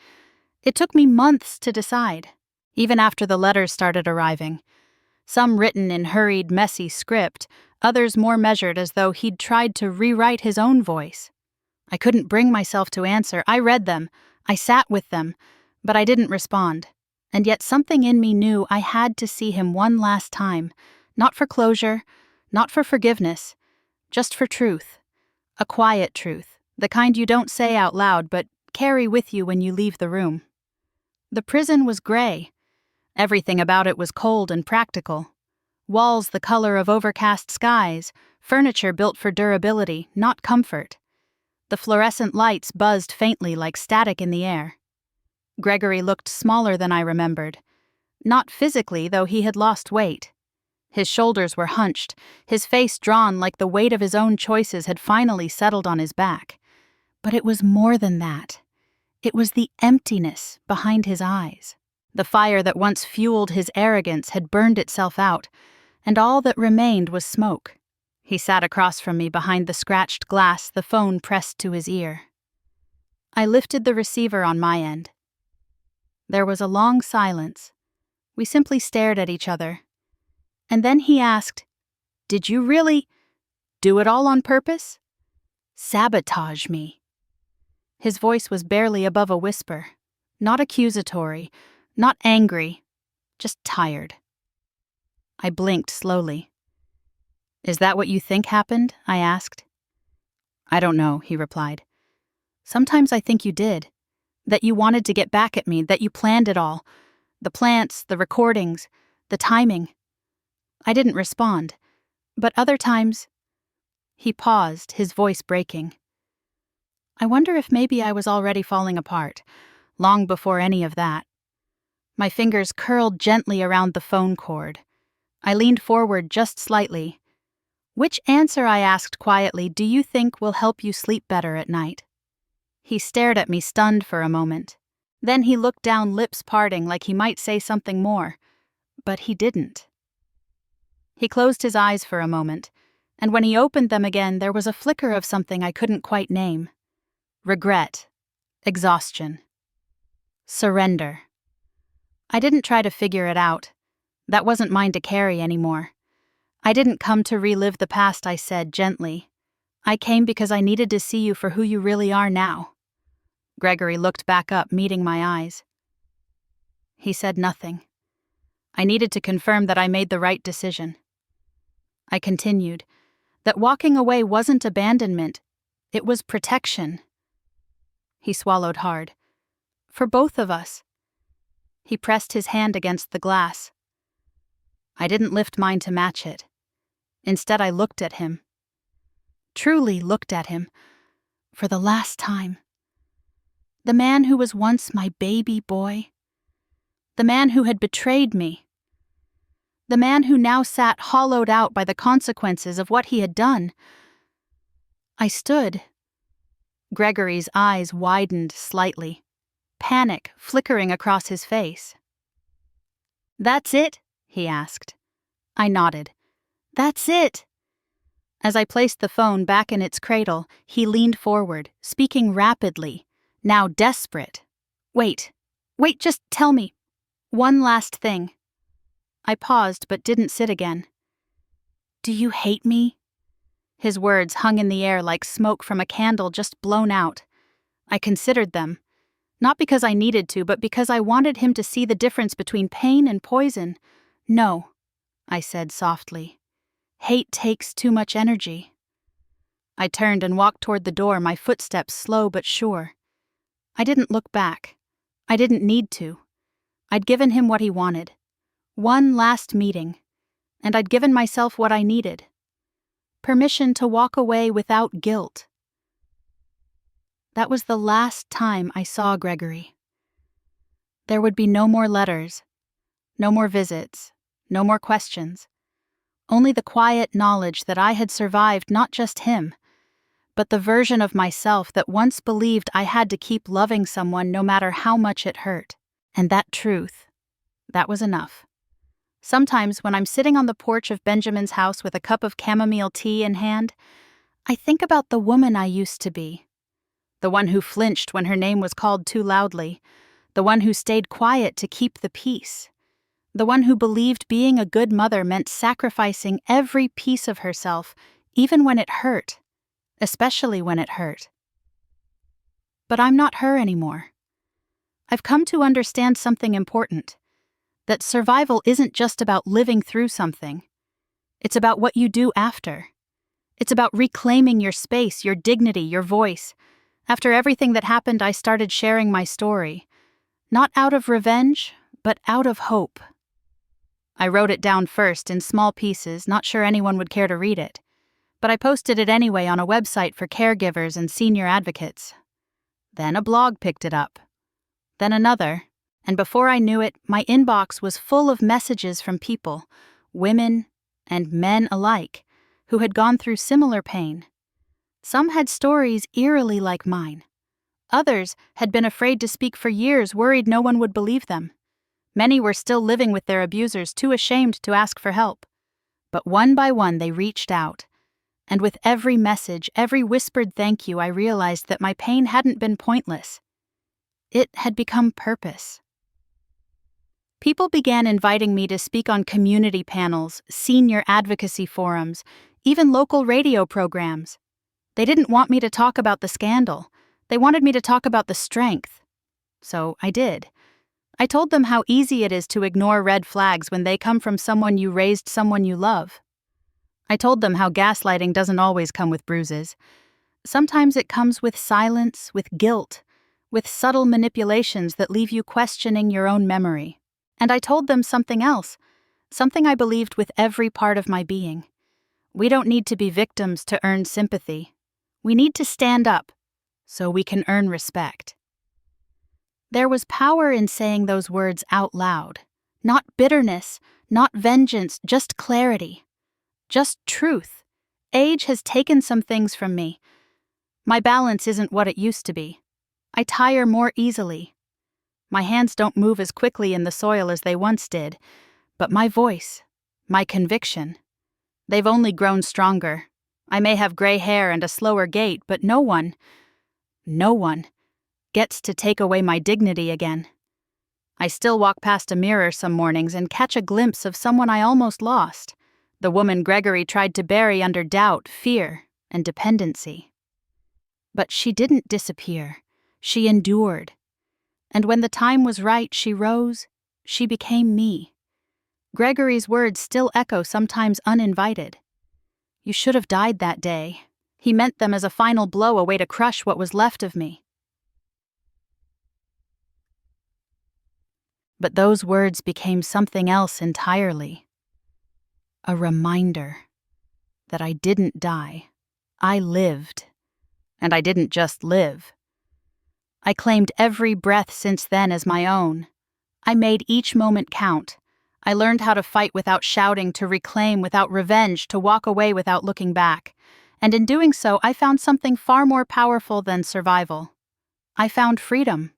It took me months to decide, even after the letters started arriving. Some written in hurried, messy script, others more measured as though he'd tried to rewrite his own voice. I couldn't bring myself to answer. I read them. I sat with them. But I didn't respond. And yet something in me knew I had to see him one last time. Not for closure, not for forgiveness, just for truth. A quiet truth, the kind you don't say out loud but carry with you when you leave the room. The prison was gray. Everything about it was cold and practical. Walls the color of overcast skies, furniture built for durability, not comfort. The fluorescent lights buzzed faintly like static in the air. Gregory looked smaller than I remembered. Not physically, though he had lost weight. His shoulders were hunched, his face drawn like the weight of his own choices had finally settled on his back. But it was more than that. It was the emptiness behind his eyes. The fire that once fueled his arrogance had burned itself out, and all that remained was smoke. He sat across from me behind the scratched glass, the phone pressed to his ear. I lifted the receiver on my end. There was a long silence. We simply stared at each other. And then he asked, "Did you really do it all on purpose? Sabotage me?" His voice was barely above a whisper, not accusatory, not angry, just tired. I blinked slowly. "Is that what you think happened?" I asked. "I don't know," he replied. "Sometimes I think you did. That you wanted to get back at me, that you planned it all. The plants, the recordings, the timing." I didn't respond. But other times... He paused, his voice breaking. I wonder if maybe I was already falling apart, long before any of that. My fingers curled gently around the phone cord. I leaned forward just slightly. "Which answer," I asked quietly, "do you think will help you sleep better at night?" He stared at me, stunned for a moment. Then he looked down, lips parting, like he might say something more. But he didn't. He closed his eyes for a moment, and when he opened them again, there was a flicker of something I couldn't quite name. Regret. Exhaustion. Surrender. I didn't try to figure it out. That wasn't mine to carry anymore. I didn't come to relive the past, I said gently. I came because I needed to see you for who you really are now. Gregory looked back up, meeting my eyes. He said nothing. I needed to confirm that I made the right decision. I continued, that walking away wasn't abandonment, it was protection. He swallowed hard. For both of us. He pressed his hand against the glass. I didn't lift mine to match it. Instead, I looked at him. Truly looked at him. For the last time. The man who was once my baby boy. The man who had betrayed me. The man who now sat hollowed out by the consequences of what he had done. I stood. Gregory's eyes widened slightly, panic flickering across his face. "That's it?" he asked. I nodded. "That's it." As I placed the phone back in its cradle, he leaned forward, speaking rapidly, now desperate. Wait, just tell me. One last thing." I paused but didn't sit again. "Do you hate me?" His words hung in the air like smoke from a candle just blown out. I considered them, not because I needed to, but because I wanted him to see the difference between pain and poison. "No," I said softly. "Hate takes too much energy." I turned and walked toward the door, my footsteps slow but sure. I didn't look back. I didn't need to. I'd given him what he wanted. One last meeting, and I'd given myself what I needed. Permission to walk away without guilt. That was the last time I saw Gregory. There would be no more letters, no more visits, no more questions. Only the quiet knowledge that I had survived not just him, but the version of myself that once believed I had to keep loving someone no matter how much it hurt. And that truth, that was enough. Sometimes when I'm sitting on the porch of Benjamin's house with a cup of chamomile tea in hand, I think about the woman I used to be. The one who flinched when her name was called too loudly. The one who stayed quiet to keep the peace. The one who believed being a good mother meant sacrificing every piece of herself, even when it hurt, especially when it hurt. But I'm not her anymore. I've come to understand something important. That survival isn't just about living through something. It's about what you do after. It's about reclaiming your space, your dignity, your voice. After everything that happened, I started sharing my story. Not out of revenge, but out of hope. I wrote it down first in small pieces, not sure anyone would care to read it. But I posted it anyway on a website for caregivers and senior advocates. Then a blog picked it up. Then another. And before I knew it, my inbox was full of messages from people, women and men alike, who had gone through similar pain. Some had stories eerily like mine. Others had been afraid to speak for years, worried no one would believe them. Many were still living with their abusers, too ashamed to ask for help. But one by one they reached out. And with every message, every whispered thank you, I realized that my pain hadn't been pointless. It had become purpose. People began inviting me to speak on community panels, senior advocacy forums, even local radio programs. They didn't want me to talk about the scandal. They wanted me to talk about the strength. So I did. I told them how easy it is to ignore red flags when they come from someone you raised, someone you love. I told them how gaslighting doesn't always come with bruises. Sometimes it comes with silence, with guilt, with subtle manipulations that leave you questioning your own memory. And I told them something else, something I believed with every part of my being. We don't need to be victims to earn sympathy. We need to stand up so we can earn respect. There was power in saying those words out loud. Not bitterness, not vengeance, just clarity. Just truth. Age has taken some things from me. My balance isn't what it used to be. I tire more easily. My hands don't move as quickly in the soil as they once did, but my voice, my conviction, they've only grown stronger. I may have gray hair and a slower gait, but no one gets to take away my dignity again. I still walk past a mirror some mornings and catch a glimpse of someone I almost lost, the woman Gregory tried to bury under doubt, fear, and dependency. But she didn't disappear. She endured. And when the time was right, she rose. She became me. Gregory's words still echo, sometimes uninvited. You should have died that day. He meant them as a final blow, a way to crush what was left of me. But those words became something else entirely. A reminder that I didn't die. I lived. And I didn't just live. I claimed every breath since then as my own. I made each moment count. I learned how to fight without shouting, to reclaim without revenge, to walk away without looking back. And in doing so, I found something far more powerful than survival. I found freedom.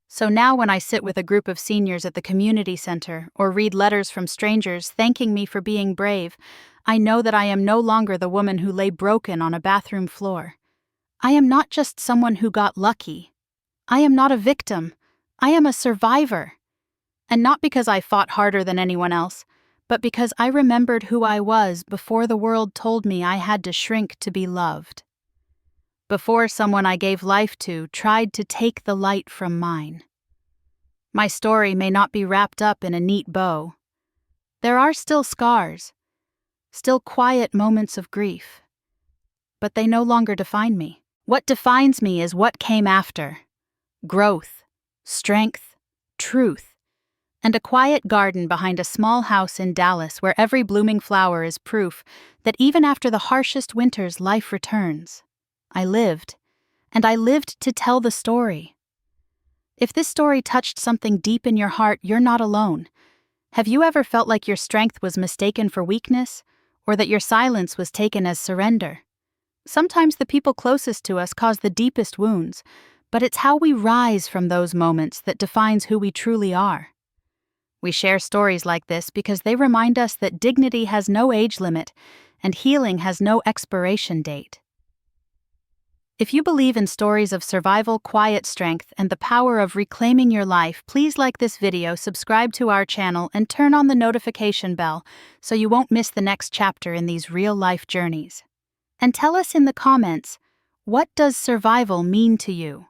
So now when I sit with a group of seniors at the community center or read letters from strangers thanking me for being brave, I know that I am no longer the woman who lay broken on a bathroom floor. I am not just someone who got lucky. I am not a victim. I am a survivor. And not because I fought harder than anyone else, but because I remembered who I was before the world told me I had to shrink to be loved. Before someone I gave life to tried to take the light from mine. My story may not be wrapped up in a neat bow. There are still scars, still quiet moments of grief. But they no longer define me. What defines me is what came after. Growth, strength, truth, and a quiet garden behind a small house in Dallas where every blooming flower is proof that even after the harshest winters, life returns. I lived, and I lived to tell the story. If this story touched something deep in your heart, you're not alone. Have you ever felt like your strength was mistaken for weakness, or that your silence was taken as surrender? Sometimes the people closest to us cause the deepest wounds, but it's how we rise from those moments that defines who we truly are. We share stories like this because they remind us that dignity has no age limit and healing has no expiration date. If you believe in stories of survival, quiet strength, and the power of reclaiming your life, please like this video, subscribe to our channel, and turn on the notification bell so you won't miss the next chapter in these real-life journeys. And tell us in the comments, what does survival mean to you?